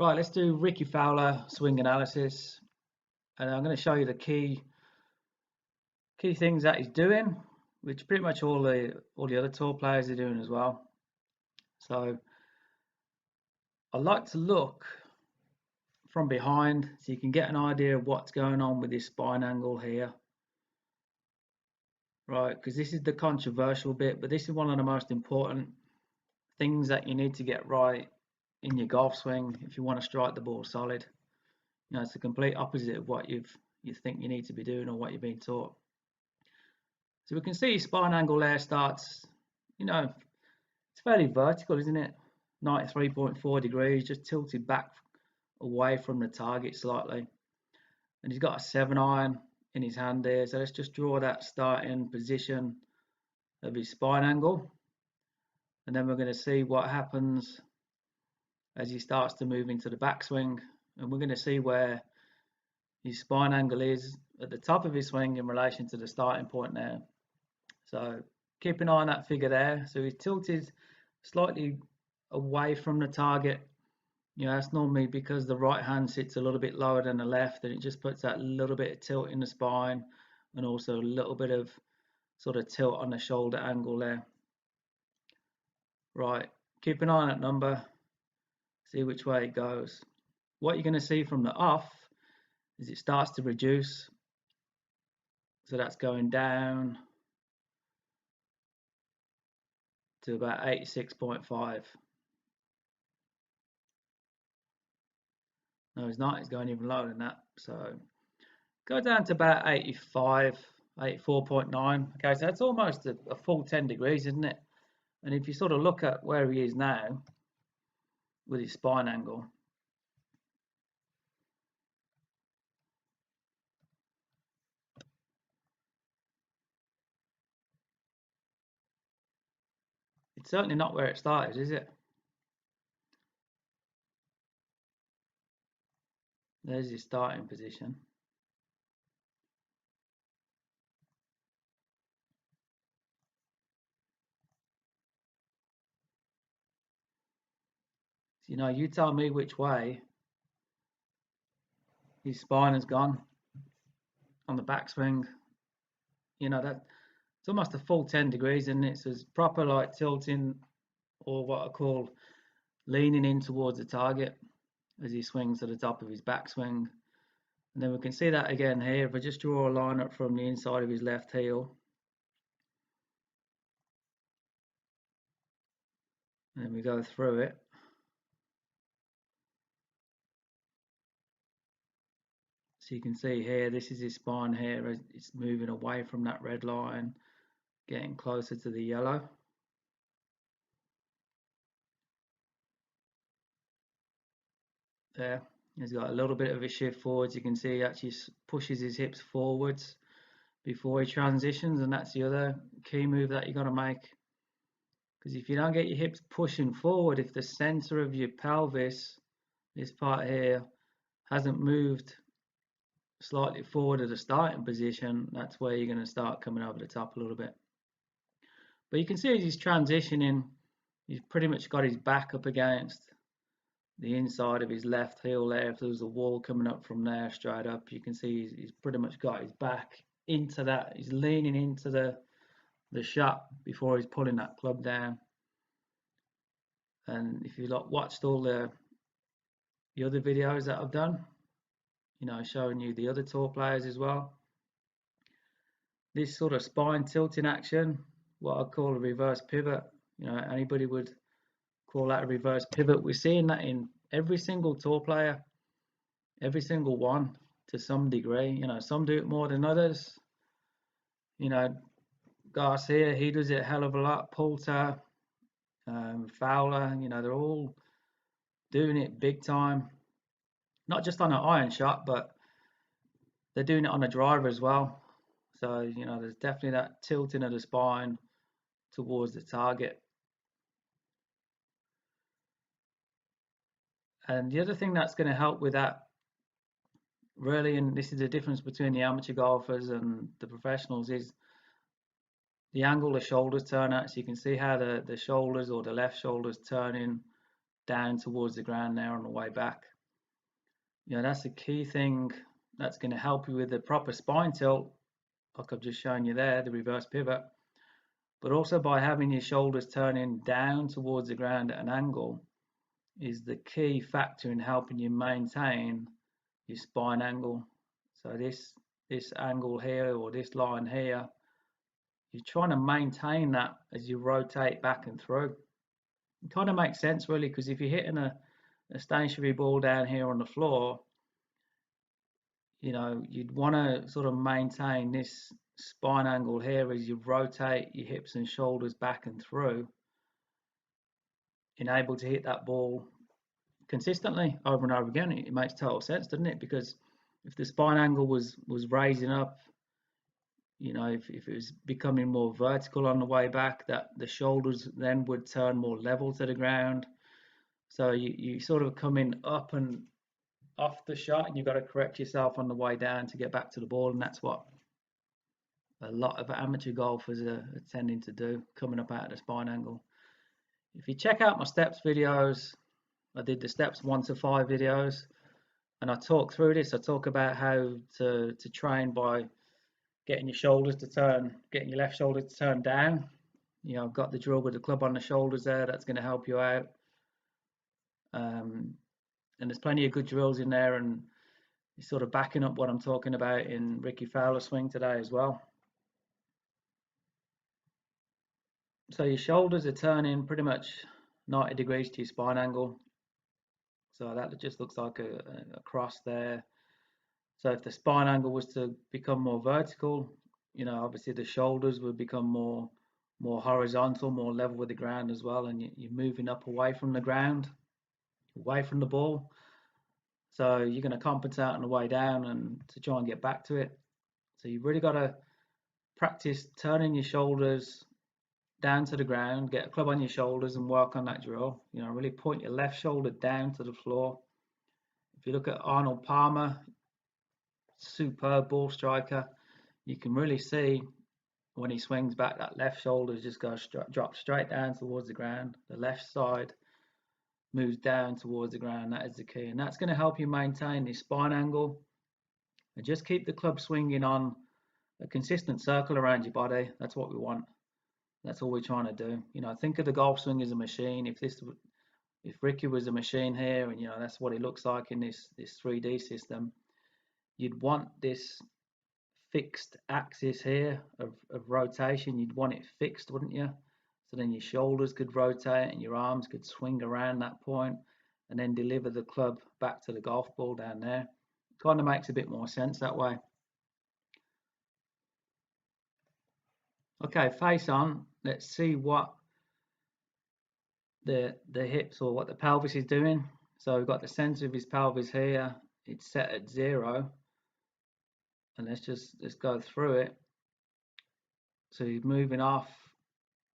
Right, let's do Ricky Fowler swing analysis, and I'm going to show you the key things that he's doing, which pretty much all the other tour players are doing as well. So I like to look from behind so you can get an idea of what's going on with this spine angle here, right? Because this is the controversial bit, but this is one of the most important things that you need to get right in your golf swing if you want to strike the ball solid. You know, it's the complete opposite of what you think you need to be doing or what you've been taught. So we can see spine angle there starts, it's fairly vertical, isn't it? 93.4 degrees, just tilted back away from the target slightly. And he's got a 7-iron in his hand there. So let's just draw that starting position of his spine angle. And then we're going to see what happens as he starts to move into the backswing. And we're going to see where his spine angle is at the top of his swing in relation to the starting point there. So keep an eye on that figure there. So he's tilted slightly away from the target. You know, that's normally because the right hand sits a little bit lower than the left, and it just puts that little bit of tilt in the spine and also a little bit of sort of tilt on the shoulder angle there. Right, keep an eye on that number, see which way it goes. What you're going to see from the off is it starts to reduce. So that's going down to about 86.5. No, it's not. It's going even lower than that. So go down to about 85, 84.9. Okay, so that's almost a full 10 degrees, isn't it? And if you sort of look at where he is now with his spine angle, it's certainly not where it started, is it? There's his starting position. So, you know, you tell me which way his spine has gone on the backswing. You know, that it's almost a full 10 degrees, isn't it? So it's proper like tilting, or what I call leaning in towards the target as he swings to the top of his backswing. And then we can see that again here. If I just draw a line up from the inside of his left heel, and then we go through it. So you can see here, this is his spine here. It's moving away from that red line, getting closer to the yellow. There, he's got a little bit of a shift forwards. You can see he actually pushes his hips forwards before he transitions, and that's the other key move that you got to make. Because if you don't get your hips pushing forward, if the center of your pelvis, this part here, hasn't moved slightly forward at the starting position, that's where you're going to start coming over the top a little bit. But you can see as he's transitioning, he's pretty much got his back up against the inside of his left heel there. If there was a wall coming up from there straight up, you can see he's pretty much got his back into that. He's leaning into the shot before he's pulling that club down. And if you watched all the other videos that I've done, you know, showing you the other tour players as well, this sort of spine tilting action, what I call a reverse pivot, you know, anybody would call that a reverse pivot. We're seeing that in every single tour player, every single one to some degree. You know, some do it more than others. You know, Garcia, he does it a hell of a lot. Poulter, Fowler, you know, they're all doing it big time. Not just on an iron shot, but they're doing it on a driver as well. So, you know, there's definitely that tilting of the spine towards the target. And the other thing that's going to help with that, really, and this is the difference between the amateur golfers and the professionals, is the angle the shoulders turn at. So you can see how the shoulders or the left shoulders turning down towards the ground there on the way back. You know, that's the key thing that's going to help you with the proper spine tilt, like I've just shown you there, the reverse pivot. But also by having your shoulders turning down towards the ground at an angle is the key factor in helping you maintain your spine angle. So this angle here, or this line here, you're trying to maintain that as you rotate back and through. It kind of makes sense really, because if you're hitting a stationary ball down here on the floor, you know, you'd want to sort of maintain this spine angle here as you rotate your hips and shoulders back and through, and able to hit that ball consistently over and over again. It makes total sense, doesn't it? Because if the spine angle was raising up, you know, if it was becoming more vertical on the way back, that the shoulders then would turn more level to the ground. So you sort of coming up and off the shot, and you've got to correct yourself on the way down to get back to the ball, and that's what a lot of amateur golfers are tending to do, coming up out of the spine angle. If you check out my steps videos, I did the steps 1 to 5 videos, and I talk through this. I talk about how to train by getting your shoulders to turn, getting your left shoulder to turn down. You know, I've got the drill with the club on the shoulders there. That's going to help you out. And there's plenty of good drills in there, and it's sort of backing up what I'm talking about in Ricky Fowler swing today as well. So your shoulders are turning pretty much 90 degrees to your spine angle. So that just looks like a cross there. So if the spine angle was to become more vertical, you know, obviously the shoulders would become more horizontal, more level with the ground as well, and you're moving up away from the ground, away from the ball. So you're going to compensate on the way down and to try and get back to it. So you've really got to practice turning your shoulders down to the ground, get a club on your shoulders and work on that drill. You know, really point your left shoulder down to the floor. If you look at Arnold Palmer, superb ball striker, you can really see when he swings back, that left shoulder just goes drop straight down towards the ground. The left side moves down towards the ground. That is the key, and that's going to help you maintain this spine angle and just keep the club swinging on a consistent circle around your body. That's what we want. That's all we're trying to do. You know, think of the golf swing as a machine. If Ricky was a machine here, and you know that's what it looks like in this 3D system, you'd want this fixed axis here of rotation. You'd want it fixed, wouldn't you? So then your shoulders could rotate and your arms could swing around that point and then deliver the club back to the golf ball down there. It kind of makes a bit more sense that way. Okay, face on. Let's see what the hips or what the pelvis is doing. So we've got the center of his pelvis here. It's set at 0. And let's go through it. So he's moving off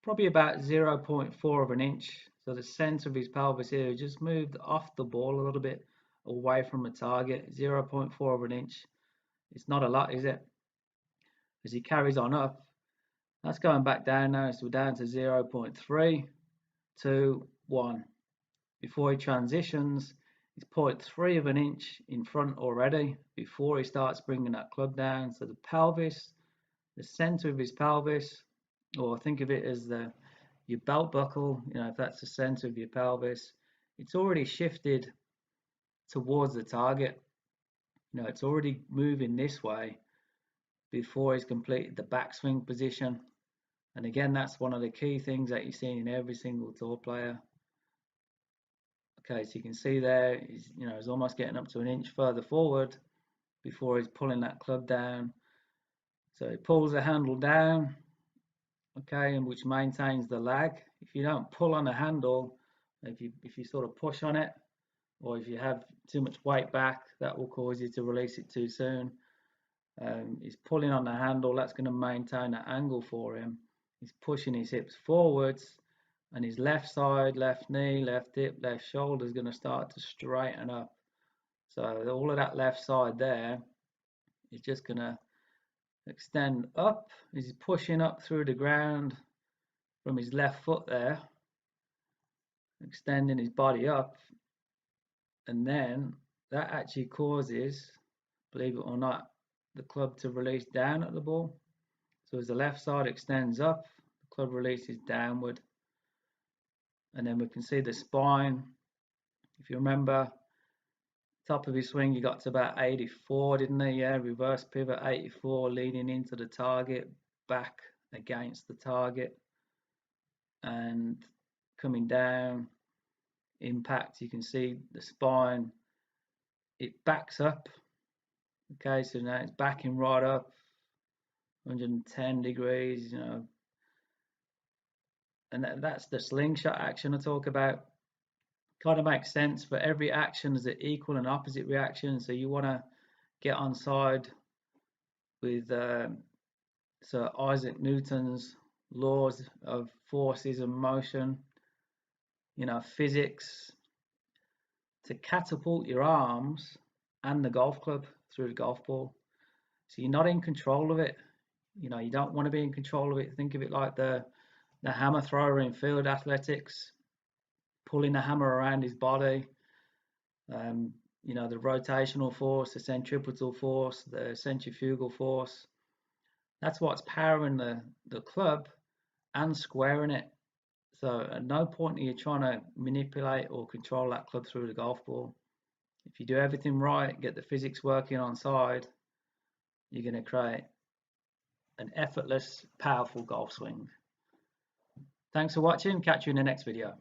probably about 0.4 of an inch. So the center of his pelvis here just moved off the ball a little bit away from the target. 0.4 of an inch. It's not a lot, is it? As he carries on up, that's going back down now. So we're down to 0.3, 2, 1. Before he transitions, he's 0.3 of an inch in front already before he starts bringing that club down. So the pelvis, the center of his pelvis, or think of it as your belt buckle, you know, if that's the center of your pelvis, it's already shifted towards the target. You know, it's already moving this way before he's completed the backswing position. And again, that's one of the key things that you're seeing in every single tour player. Okay, so you can see there, he's almost getting up to an inch further forward before he's pulling that club down. So he pulls the handle down, okay, and which maintains the lag. If you don't pull on the handle, if you sort of push on it, or if you have too much weight back, that will cause you to release it too soon. He's pulling on the handle. That's going to maintain that angle for him. He's pushing his hips forwards, and his left side, left knee, left hip, left shoulder is going to start to straighten up. So all of that left side there is just going to extend up. He's pushing up through the ground from his left foot there. extending his body up, and then that actually causes, believe it or not, the club to release down at the ball. So as the left side extends up, the club releases downward, and then we can see the spine. If you remember, top of his swing, he got to about 84, didn't he? Yeah, reverse pivot 84, leading into the target, back against the target, and coming down, impact. You can see the spine, it backs up. Okay, so now it's backing right up, 110 degrees, and that's the slingshot action I talk about. Kind of makes sense. For every action, there's an equal and opposite reaction. So you want to get on side with Sir Isaac Newton's laws of forces and motion, physics, to catapult your arms and the golf club through the golf ball. So you're not in control of it. You don't want to be in control of it. Think of it like the hammer thrower in field athletics, pulling the hammer around his body. The rotational force, the centripetal force, the centrifugal force. That's what's powering the club and squaring it. So at no point are you trying to manipulate or control that club through the golf ball. If you do everything right, get the physics working on side, you're going to create an effortless, powerful golf swing. Thanks for watching. Catch you in the next video.